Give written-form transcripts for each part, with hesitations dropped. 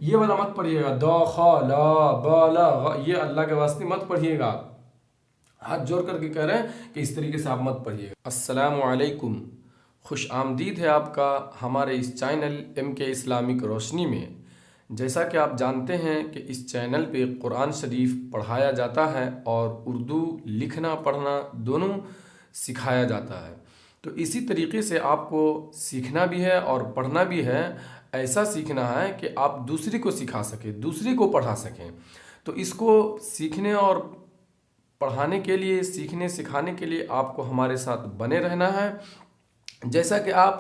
ये वाला मत पढ़िएगा, द ख ल ब ल ग, ये अल्लाह के वास्ते मत पढ़िएगा। हाथ जोड़ करके कह रहे हैं कि इस तरीके से आप मत पढ़िएगा। अस्सलामु अलैकुम, खुश आमदीद है आपका हमारे इस चैनल MK इस्लामिक रोशनी में। जैसा कि आप जानते हैं कि इस चैनल पे कुरान शरीफ पढ़ाया जाता है और उर्दू लिखना पढ़ना दोनों सिखाया जाता है। तो इसी तरीके से आपको सीखना भी है और पढ़ना भी है। ऐसा सीखना है कि आप दूसरे को सिखा सकें, दूसरे को पढ़ा सकें। तो इसको सीखने और पढ़ाने के लिए, सीखने सिखाने के लिए आपको हमारे साथ बने रहना है। जैसा कि आप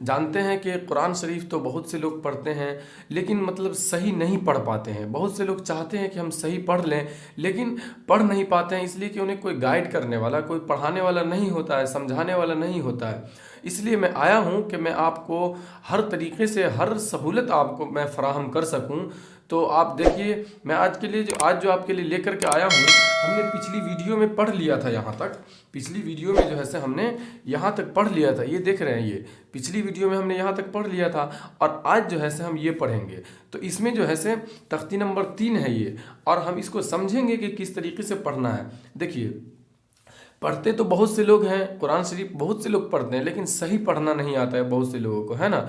जानते हैं कि कुरान शरीफ तो बहुत से लोग पढ़ते हैं लेकिन मतलब सही नहीं पढ़ पाते हैं। बहुत से लोग चाहते हैं कि हम सही पढ़ लें लेकिन पढ़ नहीं पाते हैं, इसलिए कि उन्हें कोई गाइड करने वाला, कोई पढ़ाने वाला नहीं होता है, समझाने वाला नहीं होता है। इसलिए मैं आया हूँ कि मैं आपको हर तरीके से हर सहूलत आपको मैं फ़राहम कर सकूँ। तो आप देखिए, मैं आज जो आपके लिए लेकर के आया हूँ, हमने पिछली वीडियो में पढ़ लिया था यहाँ तक। पिछली वीडियो में जो है से हमने यहाँ तक पढ़ लिया था, ये देख रहे हैं, ये पिछली वीडियो में हमने यहाँ तक पढ़ लिया था और आज जो है से हम ये पढ़ेंगे। तो इसमें जो है से तख्ती नंबर 3 है ये, और हम इसको समझेंगे कि किस तरीके से पढ़ना है। देखिए, पढ़ते तो बहुत से लोग हैं, कुरान शरीफ बहुत से लोग पढ़ते हैं लेकिन सही पढ़ना नहीं आता है बहुत से लोगों को, है ना।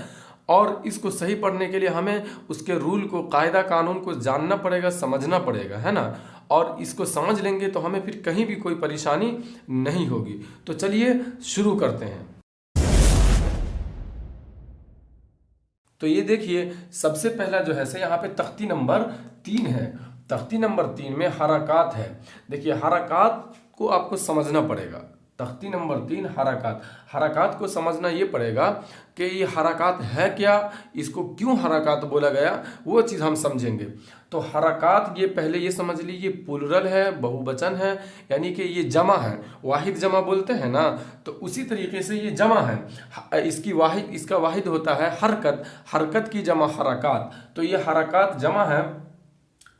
और इसको सही पढ़ने के लिए हमें उसके रूल को, कायदा कानून को जानना पड़ेगा, समझना पड़ेगा, है ना। और इसको समझ लेंगे तो हमें फिर कहीं भी कोई परेशानी नहीं होगी। तो चलिए शुरू करते हैं। तो ये देखिए, सबसे पहला जो है से यहाँ पे तख्ती नंबर 3 है। तख्ती नंबर 3 में हरकत है। देखिए, हरकत को आपको समझना पड़ेगा। तख्ती नंबर 3 हरकत, हरकत को समझना ये पड़ेगा कि ये हरकत है क्या, इसको क्यों हरकत बोला गया, वो चीज़ हम समझेंगे। तो हरकत, ये पहले ये समझ लीजिए, प्लुरल है, बहुवचन है, यानी कि ये जमा है, वाहिद जमा बोलते हैं ना, तो उसी तरीके से ये जमा है। इसका वाहिद होता है हरकत, हरकत की जमा हरकत। तो ये हरकत जमा है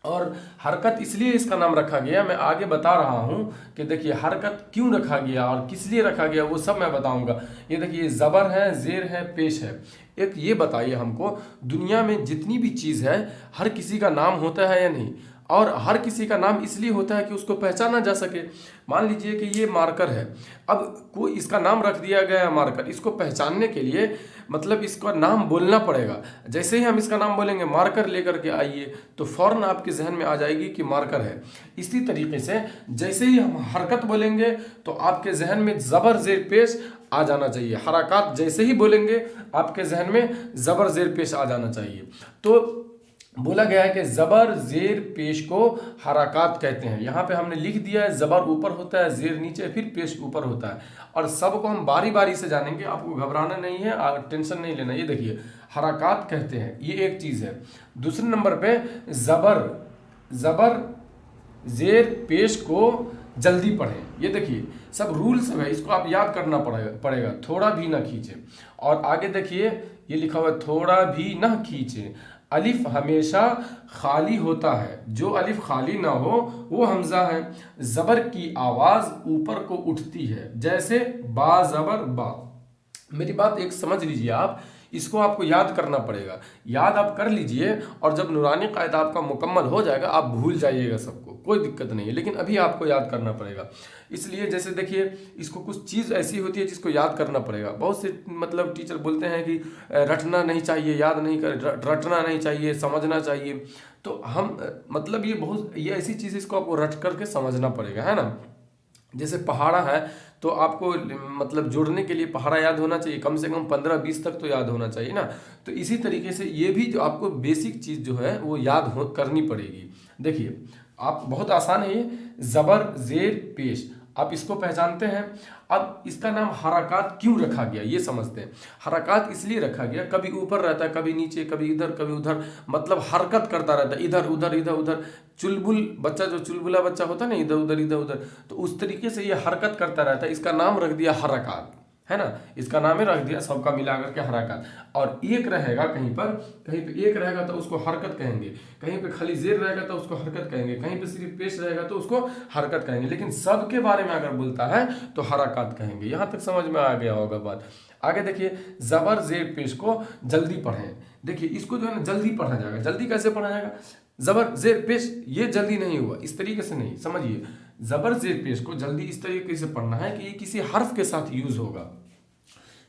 और हरकत इसलिए इसका नाम रखा गया, मैं आगे बता रहा हूँ कि देखिए हरकत क्यों रखा गया और किस लिए रखा गया, वो सब मैं बताऊँगा। ये देखिए, ज़बर है, ज़ेर है, पेश है। एक ये बताइए हमको, दुनिया में जितनी भी चीज़ है हर किसी का नाम होता है या नहीं? और हर किसी का नाम इसलिए होता है कि उसको पहचाना जा सके। मान लीजिए कि ये मार्कर है, अब कोई इसका नाम रख दिया गया है मार्कर, इसको पहचानने के लिए मतलब इसका नाम बोलना पड़ेगा। जैसे ही हम इसका नाम बोलेंगे, मार्कर लेकर के आइए, तो फौरन आपके जहन में आ जाएगी कि मार्कर है। इसी तरीके से जैसे ही हम हरकत बोलेंगे तो आपके जहन में ज़बर ज़ेर पेश आ जाना चाहिए। हरकत जैसे ही बोलेंगे आपके जहन में ज़बर ज़ेर पेश आ जाना चाहिए। तो बोला गया है कि ज़बर ज़ेर पेश को हरकत कहते हैं। यहाँ पे हमने लिख दिया है, ज़बर ऊपर होता है, ज़ेर नीचे, फिर पेश ऊपर होता है। और सबको हम बारी बारी से जानेंगे, आपको घबराना नहीं है, टेंशन नहीं लेना। ये देखिए, हरकत कहते हैं, ये एक चीज़ है। दूसरे नंबर पे ज़बर ज़ेर पेश को जल्दी पढ़ें। ये देखिए, सब रूल्स है, इसको आप याद करना पड़ेगा। थोड़ा भी ना खींचे। और आगे देखिए, ये लिखा हुआ है, थोड़ा भी ना खींचे। अलिफ हमेशा खाली होता है, जो अलिफ खाली ना हो वो हमजा है। ज़बर की आवाज़ ऊपर को उठती है, जैसे बा ज़बर बा। मेरी बात एक समझ लीजिए आप, इसको आपको याद करना पड़ेगा। याद आप कर लीजिए और जब नूरानी कायदा आपका मुकम्मल हो जाएगा आप भूल जाइएगा सबको, कोई दिक्कत नहीं है, लेकिन अभी आपको याद करना पड़ेगा। इसलिए जैसे देखिए, इसको कुछ चीज़ ऐसी होती है जिसको याद करना पड़ेगा। बहुत से मतलब टीचर बोलते हैं कि रटना नहीं चाहिए, याद नहीं कर, रटना नहीं चाहिए, समझना चाहिए। तो हम मतलब ये ऐसी चीज़, इसको आपको रट करके समझना पड़ेगा, है ना। जैसे पहाड़ा है तो आपको मतलब जोड़ने के लिए पहाड़ा याद होना चाहिए, कम से कम 15-20 तक तो याद होना चाहिए ना। तो इसी तरीके से ये भी जो आपको बेसिक चीज़ जो है वो करनी पड़ेगी। देखिए, आप बहुत आसान है ये, ज़बर ज़ेर पेश, आप इसको पहचानते हैं। अब इसका नाम हरकत क्यों रखा गया ये समझते हैं। हरकत इसलिए रखा गया, कभी ऊपर रहता है, कभी नीचे, कभी इधर कभी उधर, मतलब हरकत करता रहता है, इधर उधर इधर उधर। चुलबुल बच्चा, जो चुलबुला बच्चा होता है ना, इधर उधर इधर उधर, तो उस तरीके से ये हरकत करता रहता है। इसका नाम रख दिया हरकत, है ना, इसका नाम ही रख दिया सबका मिला करके हरकत। और एक रहेगा कहीं पे एक रहेगा तो उसको हरकत कहेंगे, कहीं पे खाली ज़ेर रहेगा तो उसको हरकत कहेंगे, कहीं पे सिर्फ पेश रहेगा तो उसको हरकत कहेंगे, लेकिन सबके बारे में अगर बोलता है तो हरकत कहेंगे। यहाँ तक समझ में आ गया होगा बात। आगे देखिए, ज़बर ज़ेर पेश को जल्दी पढ़ें। देखिए इसको जो है ना जल्दी पढ़ा जाएगा। जल्दी कैसे पढ़ा जाएगा? जबर जेर पेश, ये जल्दी नहीं हुआ, इस तरीके से नहीं, समझिए। जबर जेर पेश को जल्दी इस तरीके से पढ़ना है कि ये किसी हर्फ के साथ यूज होगा।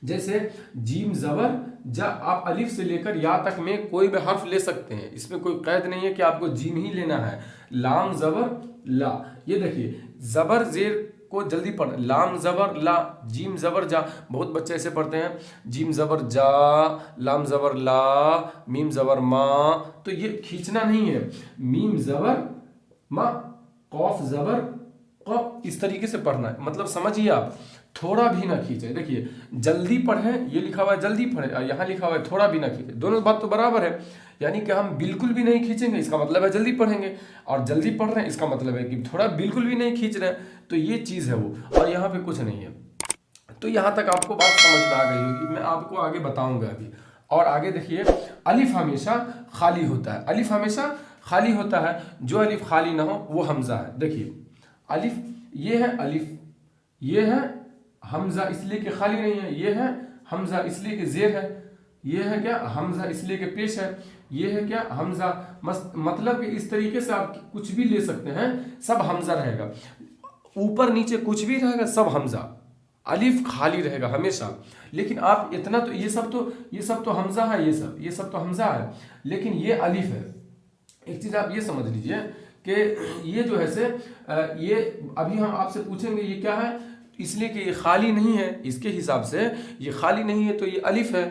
जैसे जीम जबर जा, आप अलिफ से लेकर या तक में कोई भी हर्फ ले सकते हैं, इसमें कोई कैद नहीं है कि आपको जीम ही लेना है। लाम जबर ला, ये देखिए जबर जेर को जल्दी पढ़, लाम जबर ला, जीम जबर जा, बहुत बच्चे ऐसे पढ़ते हैं जीम जबर जा, लाम जबर ला, मीम जबर मा, तो ये खींचना नहीं है। मीम जबर मा, कौफ जबर कौफ, इस तरीके से पढ़ना है। मतलब समझिए आप, थोड़ा भी ना खींचे। देखिए जल्दी पढ़ें, ये लिखा हुआ है जल्दी पढ़ें, और यहाँ लिखा हुआ है थोड़ा भी ना खींचे, दोनों बात तो बराबर है। यानी कि हम बिल्कुल भी नहीं खींचेंगे, इसका मतलब है जल्दी पढ़ेंगे, और जल्दी पढ़ रहे हैं इसका मतलब है कि थोड़ा बिल्कुल भी नहीं खींच रहे हैं, तो ये चीज़ है वो, और यहाँ पे कुछ नहीं है। तो यहाँ तक आपको बात समझ में आ गई होगी, मैं आपको आगे बताऊंगा अभी। और आगे देखिए, अलिफ हमेशा खाली होता है, अलिफ हमेशा खाली होता है, जो अलिफ खाली ना हो वो हमजा है। देखिए अलिफ, ये है अलिफ, ये है हमजा इसलिए कि खाली नहीं है, ये है हमजा इसलिए कि जेर है, ये है क्या हमजा इसलिए कि पेश है, ये है क्या हमजा, मतलब कि इस तरीके से आप कुछ भी ले सकते हैं, सब हमजा रहेगा, ऊपर नीचे कुछ भी रहेगा सब हमजा, अलिफ खाली रहेगा हमेशा। लेकिन आप इतना तो ये सब तो हमजा है, ये सब तो हमजा है, लेकिन ये अलिफ है। एक चीज आप ये समझ लीजिए कि ये जो है से ये अभी हम आपसे पूछेंगे ये क्या है, इसलिए कि ये खाली नहीं है, इसके हिसाब से ये खाली नहीं है, तो ये अलिफ है,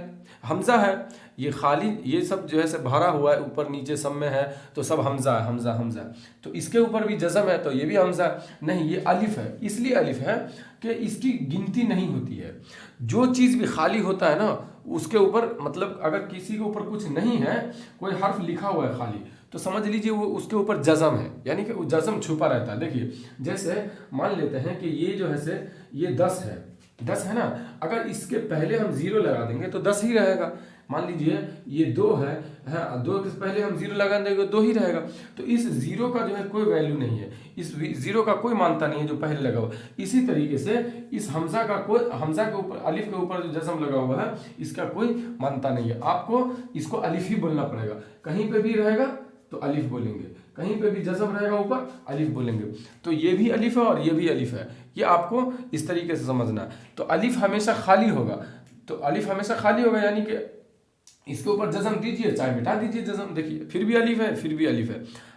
हमजा है। ये खाली, ये सब जो है से भरा हुआ है, ऊपर नीचे सब में है, तो सब हमजा है, हमजा हमजा। तो इसके ऊपर भी जज़म है, तो ये भी हमजा नहीं, ये अलिफ है। इसलिए अलिफ है कि इसकी गिनती नहीं होती है। जो चीज़ भी खाली होता है ना, उसके ऊपर मतलब अगर किसी के ऊपर कुछ नहीं है, कोई हर्फ लिखा हुआ है खाली, तो समझ लीजिए वो उसके ऊपर जज़म है, यानी कि वो जज़म छुपा रहता है। देखिए जैसे मान लेते हैं कि ये जो है से ये 10 है, 10 है ना, अगर इसके पहले हम 0 लगा देंगे तो 10 ही रहेगा। मान लीजिए ये 2 है, 2 के पहले हम 0 लगा देंगे 2 ही रहेगा। तो इस 0 का जो है कोई वैल्यू नहीं है, इस 0 का कोई मानता नहीं है जो पहले लगा हुआ। इसी तरीके से इस हमजा का कोई, हमजा के ऊपर अलिफ के ऊपर जो जज़म लगा हुआ है, इसका कोई मानता नहीं है। आपको इसको अलिफ ही बोलना पड़ेगा, कहीं पे भी रहेगा तो अलिफ बोलेंगे, कहीं पे भी जज़म रहेगा ऊपर अलिफ बोलेंगे। तो ये भी अलिफ है और ये भी अलिफ है, ये आपको इस तरीके से समझना है। तो अलिफ हमेशा खाली होगा, तो अलिफ हमेशा खाली होगा, यानी कि इसके ऊपर जज़म दीजिए चाहे मिटा दीजिए जज़म, देखिए फिर भी अलिफ है, फिर भी अलिफ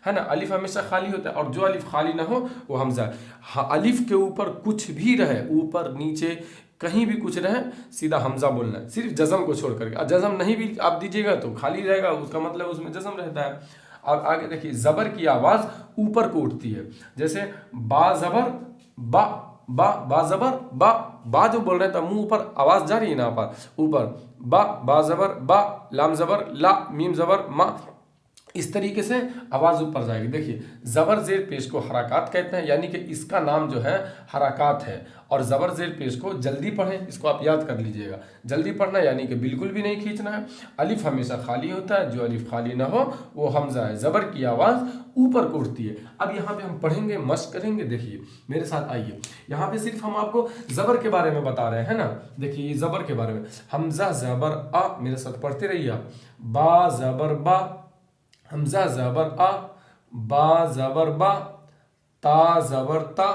है ना। अलिफ हमेशा खाली होता है, और जो अलिफ खाली ना हो वो हमजा है। हाँ, अलिफ के ऊपर कुछ भी रहे, ऊपर नीचे कहीं भी कुछ रहे, सीधा हमजा बोलना है, सिर्फ जज़म को छोड़ करके। जज़म नहीं भी आप दीजिएगा तो खाली रहेगा, उसका मतलब उसमें जज़म रहता है। अब आगे देखिए, ज़बर की आवाज़ ऊपर को उठती है, जैसे बा ज़बर बा, बा ज़बर बा जो बोल रहे थे मुंह ऊपर आवाज़ जा रही है ना पर ऊपर, बा ज़बर बा, लाम ज़बर ला, मीम ज़बर मा, इस तरीके से आवाज़ ऊपर जाएगी। देखिए ज़बर ज़ेर पेश को हरकत कहते हैं, यानी कि इसका नाम जो है हरकत है। और ज़बर ज़ेर पेश को जल्दी पढ़ें, इसको आप याद कर लीजिएगा, जल्दी पढ़ना यानी कि बिल्कुल भी नहीं खींचना है। अलिफ हमेशा खाली होता है, जो अलिफ खाली ना हो वो हमजा है। ज़बर की आवाज़ ऊपर को उठती है। अब यहाँ पे हम पढ़ेंगे, मश्क करेंगे। देखिए मेरे साथ आइए, यहाँ पे सिर्फ हम आपको ज़बर के बारे में बता रहे हैं ना। देखिए ज़बर के बारे में, हमजा ज़बर आ, मेरे साथ पढ़ते रहिए आप। बा ज़बर बा, हमजा ज़बर आ, बा ज़बर बा, ता ज़बर ता।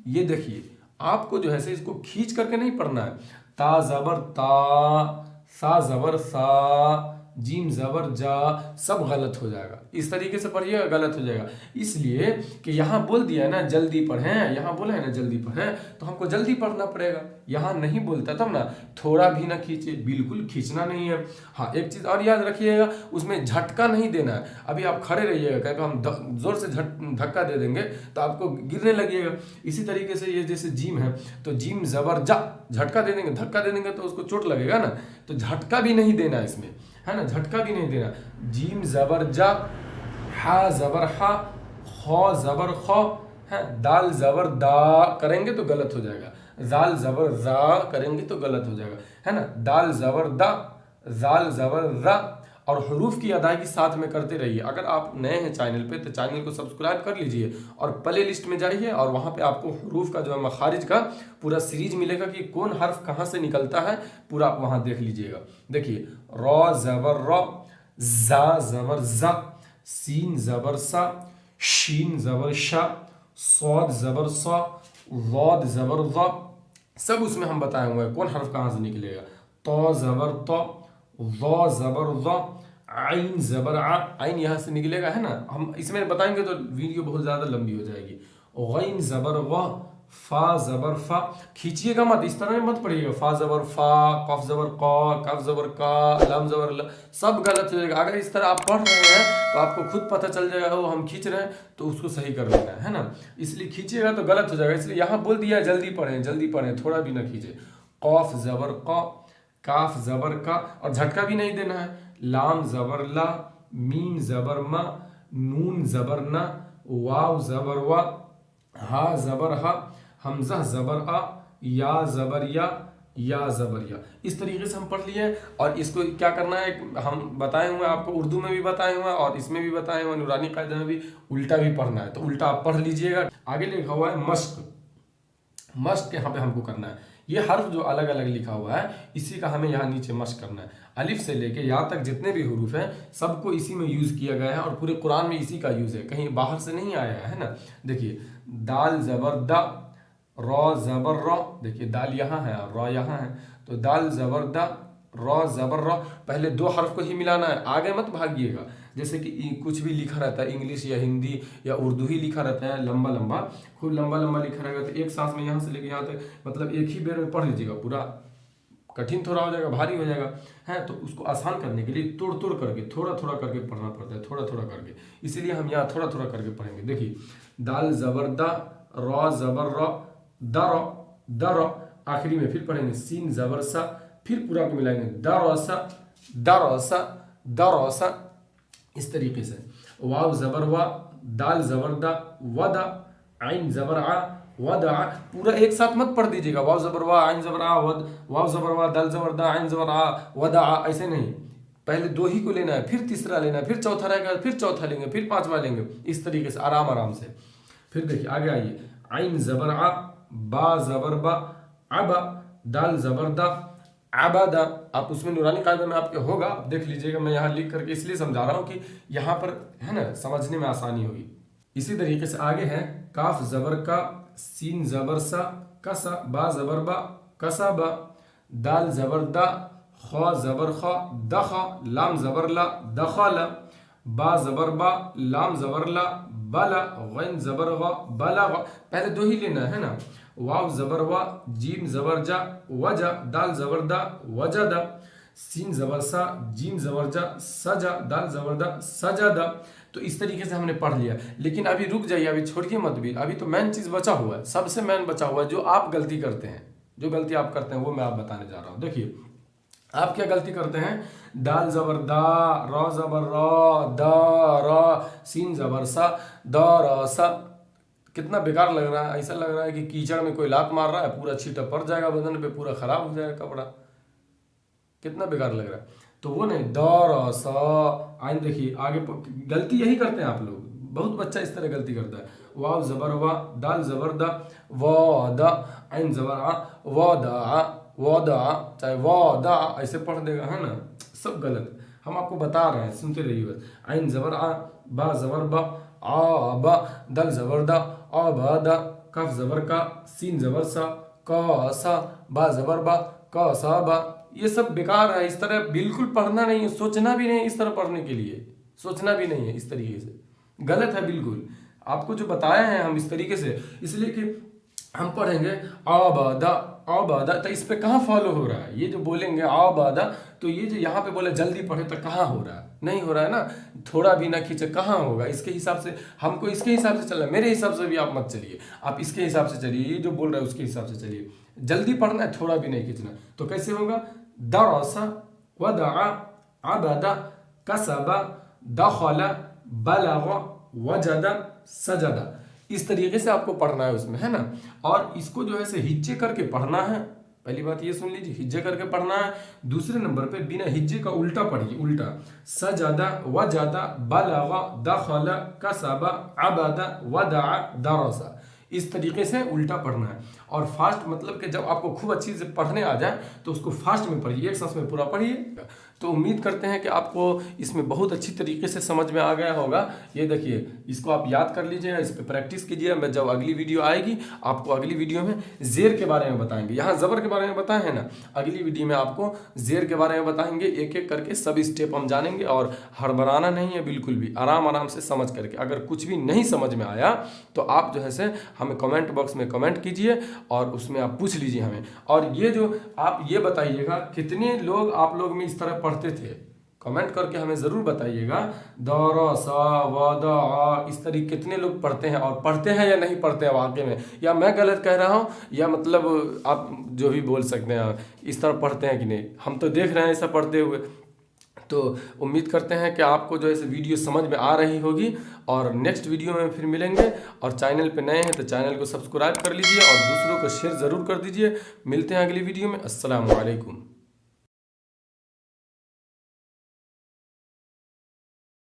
ये देखिए आपको जो है से इसको खींच करके नहीं पढ़ना है। ता ज़बर ता, सा ज़बर सा, जीम ज़बर जा, सब गलत हो जाएगा। इस तरीके से पढ़िएगा, गलत हो जाएगा। इसलिए कि यहाँ बोल दिया है ना जल्दी पढ़ें, यहाँ बोला है ना जल्दी पढ़ें, तो हमको जल्दी पढ़ना पड़ेगा। यहाँ नहीं बोलता तब ना, थोड़ा भी ना खींचे, बिल्कुल खींचना नहीं है। हाँ एक चीज़ और याद रखिएगा, उसमें झटका नहीं देना है। अभी आप खड़े रहिएगा, कहीं पे हम जोर से धक्का दे देंगे तो आपको गिरने लगिएगा। इसी तरीके से ये जैसे जीम है, तो जीम ज़बर जा, झटका दे देंगे, धक्का दे देंगे तो उसको चोट लगेगा ना, तो झटका भी नहीं देना इसमें, है ना, झटका भी नहीं देना। जीम ज़बर जा, हा ज़बर हा, खौ ज़बर खौ, है, दाल ज़बर दा करेंगे तो गलत हो जाएगा, जाल ज़बर जा करेंगे तो गलत हो जाएगा, है ना। दाल ज़बर दा, जाल ज़बर रा। और हरूफ की अदायगी साथ में करते रहिए। अगर आप नए हैं चैनल पे तो चैनल को सब्सक्राइब कर लीजिए और प्ले लिस्ट में जाइए, और वहाँ पे आपको हरूफ का जो है मखारिज का पूरा सीरीज मिलेगा कि कौन हर्फ कहाँ से निकलता है, पूरा वहाँ देख लीजिएगा। देखिए रौ ज़बर रौ, जा ज़बर ज़ा, सीन ज़बर सा, शीन ज़बर शा, सौद ज़बर सा, वाद ज़बर ज़ा, सब उसमें हम बताए हुए हैं कौन हर्फ कहाँ से निकलेगा। तो ज़बर तो, ज़ा ज़बर ज़ा, आइन ज़बर आ, आइन यहाँ से निकलेगा है ना, हम इसमें बताएंगे तो वीडियो बहुत ज़्यादा लंबी हो जाएगी। गैन ज़बर वा, फा ज़बर फा, खींचिएगा मत, इस तरह मत पढ़िएगा, फा ज़बर फा, कफ ज़बर क, कफ ज़बर का, लम ज़बर ल, सब गलत हो जाएगा। अगर इस तरह आप पढ़ रहे हैं तो आपको खुद पता चल जाएगा वो हम खींच रहे हैं, तो उसको सही कर लेना है ना, इसलिए खींचिएगा तो गलत हो जाएगा। इसलिए यहाँ बोल दिया जल्दी पढ़ें, थोड़ा भी ना खींचे। कौफ ज़बर क, काफ ज़बर का, और झटका भी नहीं देना है। लाम ज़बर ला, मीम ज़बर मा, नून ज़बर ना, वाव ज़बर वा, हा ज़बर हा, हमज़ा ज़बर आ, या ज़बर या ज़बर या। इस तरीके से हम पढ़ लिए। और इसको क्या करना है, हम बताए हुए हैं आपको, उर्दू में भी बताए हुए हैं और इसमें भी बताए हुए हैं, नूरानी कायदा में भी उल्टा भी पढ़ना है, तो उल्टा आप पढ़ लीजिएगा। आगे लिखा हुआ है मश्क, मश्क यहाँ पे हमको करना है। ये हर्फ जो अलग अलग लिखा हुआ है इसी का हमें यहाँ नीचे मश्क करना है। अलिफ से लेके या तक जितने भी हुरूफ हैं सबको इसी में यूज़ किया गया है और पूरे कुरान में इसी का यूज़ है, कहीं बाहर से नहीं आया है ना। देखिए दाल ज़बर दा, रॉ ज़बर रॉ, देखिए दाल यहाँ है और रॉ यहाँ है, तो दाल ज़बर दा, रॉ ज़बर रॉ, पहले दो हर्फ को ही मिलाना है, आगे मत भागिएगा। जैसे कि कुछ भी लिखा रहता है इंग्लिश या हिंदी या उर्दू ही लिखा रहता है लंबा लंबा, खूब लंबा लंबा लिखा रहेगा, तो एक सांस में यहाँ से लेके यहाँ तक, मतलब एक ही बेर में पढ़ लीजिएगा, पूरा कठिन थोड़ा हो जाएगा, भारी हो जाएगा है। तो उसको आसान करने के लिए तोड़ तोड़ करके थोड़ा थोड़ा करके पढ़ना पड़ता है, थोड़ा थोड़ा करके, इसीलिए हम यहाँ थोड़ा थोड़ा करके पढ़ेंगे। देखिए दाल ज़बर दा, रॉ ज़बर रॉ, द रॉ, आखिरी में फिर पढ़ेंगे सीन ज़बर सा, फिर पूरा को मिलाएंगे द रौसा, द रौसा, द रौसा, इस तरीके से। वाव ज़बर वा, दाल ज़बर दा, वदा, आइन ज़बर आ, वदा, पूरा एक साथ मत पढ़ दीजिएगा, वाव ज़बर वा, आइन ज़बर आ, वद, वाव ज़बर वा, दाल ज़बर दा, आइन ज़बर आ, वदा, ऐसे नहीं, पहले दो ही को लेना है, फिर तीसरा लेना है, फिर चौथा रहेगा, फिर चौथा लेंगे, फिर पांचवा लेंगे, इस तरीके से आराम आराम से। फिर देखिए आगे आइए, आइन ज़बर आ, बा ज़बर बा, अबा, दाल ज़बर दा, आबादा। आप उसमें नूरानी कायदा में आपके होगा, आप देख लीजिएगा, मैं यहाँ लिख करके इसलिए समझा रहा हूँ कि यहाँ पर है ना समझने में आसानी होगी। इसी तरीके से आगे है काफ ज़बर का, सीन ज़बर सा, कसा, बा ज़बर बा, कसा बा, दाल ज़बर दा, खा ज़बर खा, दखा, लाम ज़बर ला, दखला, बा ज़बर बा, लाम ज़बर ला, बला, गैन ज़बर गा, बलगा, पहले दो ही लेना है ना। वाव ज़बर वा, जीम ज़बर जा, वजा, दाल ज़बर दा, वजदा, सीन ज़बर सा, जीम ज़बर जा, सजा, दाल ज़बर दा, सजादा। तो इस तरीके से हमने पढ़ लिया। लेकिन अभी रुक जाइए, अभी छोड़िए मत भी, अभी तो मेन चीज़ बचा हुआ है, सबसे मेन बचा हुआ है, जो आप गलती करते हैं, जो गलती आप करते हैं वो मैं आप बताने जा रहा हूँ। देखिए आप क्या गलती करते हैं, दाल ज़बर दा, रॉ ज़बर रॉ, दा रॉ, सीन ज़बर सा, द र सा, कितना बेकार लग रहा है, ऐसा लग रहा है कि कीचड़ में कोई लात मार रहा है, पूरा छींटा पड़ जाएगा बदन पे, पूरा खराब हो जाएगा कपड़ा, कितना बेकार लग रहा है। तो वो नहीं, द र स, आइन देखिए आगे गलती यही करते हैं आप लोग, बहुत बच्चा इस तरह गलती करता है। वाव ज़बर वा, दाल ज़बर दा, व दा, आइन ज़बर आ, व दा, व दा, चाहे व दा ऐसे पढ़ देगा है ना, सब गलत। हम आपको बता रहे हैं, सुनते रहिए बस। आइन ज़बर आ, बा ज़बर बा, आ बा, दल ज़बर दा, आ बा दा, कफ ज़बर का, सीन ज़बर सा, क सा, बा ज़बर बा, क सा बा, ये सब बेकार है। इस तरह बिल्कुल पढ़ना नहीं है, सोचना भी नहीं है, इस तरह पढ़ने के लिए सोचना भी नहीं है, इस तरीके से गलत है बिल्कुल। आपको जो बताया है हम इस तरीके से, इसलिए कि हम पढ़ेंगे आबादा, आबादा, तो इस पे कहाँ फॉलो हो रहा है, ये जो बोलेंगे आबादा, तो ये जो यहाँ पे बोले जल्दी पढ़े तो कहाँ हो रहा है, नहीं हो रहा है ना, थोड़ा भी ना खींचे, कहाँ होगा। इसके हिसाब से हमको, इसके हिसाब से चलना है, मेरे हिसाब से भी आप मत चलिए, आप इसके हिसाब से चलिए, ये जो बोल रहा है उसके हिसाब से चलिए। जल्दी पढ़ना है, थोड़ा भी नहीं खींचना। तो कैसे होगा, दरसा, वदआ, अबदा, कसबा, दखला, बलगा, वजदा, सजदा, इस तरीके से आपको पढ़ना है उसमें, है ना। और इसको जो है से हिज्जे करके पढ़ना है, पहली बात ये सुन लीजिए, हिज्जे करके पढ़ना है। दूसरे नंबर पे बिना हिज्जे का उल्टा पढ़िए, उल्टा, सजदा, वजदा, बलगा, दखला, कसबा, अबदा, वदआ, दरसा, इस तरीके से उल्टा पढ़ना है। और फास्ट मतलब कि जब आपको खूब अच्छी से पढ़ने आ जाए तो उसको फास्ट में पढ़िए, एक सांस में पूरा पढ़िए। तो उम्मीद करते हैं कि आपको इसमें बहुत अच्छी तरीके से समझ में आ गया होगा। ये देखिए, इसको आप याद कर लीजिएगा, इस पर प्रैक्टिस कीजिए। मैं जब अगली वीडियो आएगी आपको अगली वीडियो में ज़ेर के बारे में बताएंगे। यहाँ ज़बर के बारे में बताए हैं ना, अगली वीडियो में आपको ज़ेर के बारे में बताएंगे। एक एक करके सभी स्टेप हम जानेंगे और हड़बड़ाना नहीं है बिल्कुल भी, आराम आराम से समझ करके। अगर कुछ भी नहीं समझ में आया तो आप जो है से हमें कमेंट बॉक्स में कमेंट कीजिए और उसमें आप पूछ लीजिए हमें। और ये जो आप ये बताइएगा कितने लोग आप लोग में इस तरह पढ़ते थे, कमेंट करके हमें ज़रूर बताइएगा। द र स व द अ इस तरीके कितने लोग पढ़ते हैं और पढ़ते हैं या नहीं पढ़ते हैं वाकई में, या मैं गलत कह रहा हूँ, या मतलब आप जो भी बोल सकते हैं इस तरह पढ़ते हैं कि नहीं। हम तो देख रहे हैं ऐसा पढ़ते हुए। तो उम्मीद करते हैं कि आपको जो है वीडियो समझ में आ रही होगी और नेक्स्ट वीडियो में फिर मिलेंगे। और चैनल पे नए हैं तो चैनल को सब्सक्राइब कर लीजिए और दूसरों को शेयर ज़रूर कर दीजिए। मिलते हैं अगली वीडियो में। अस्सलाम वालेकुम।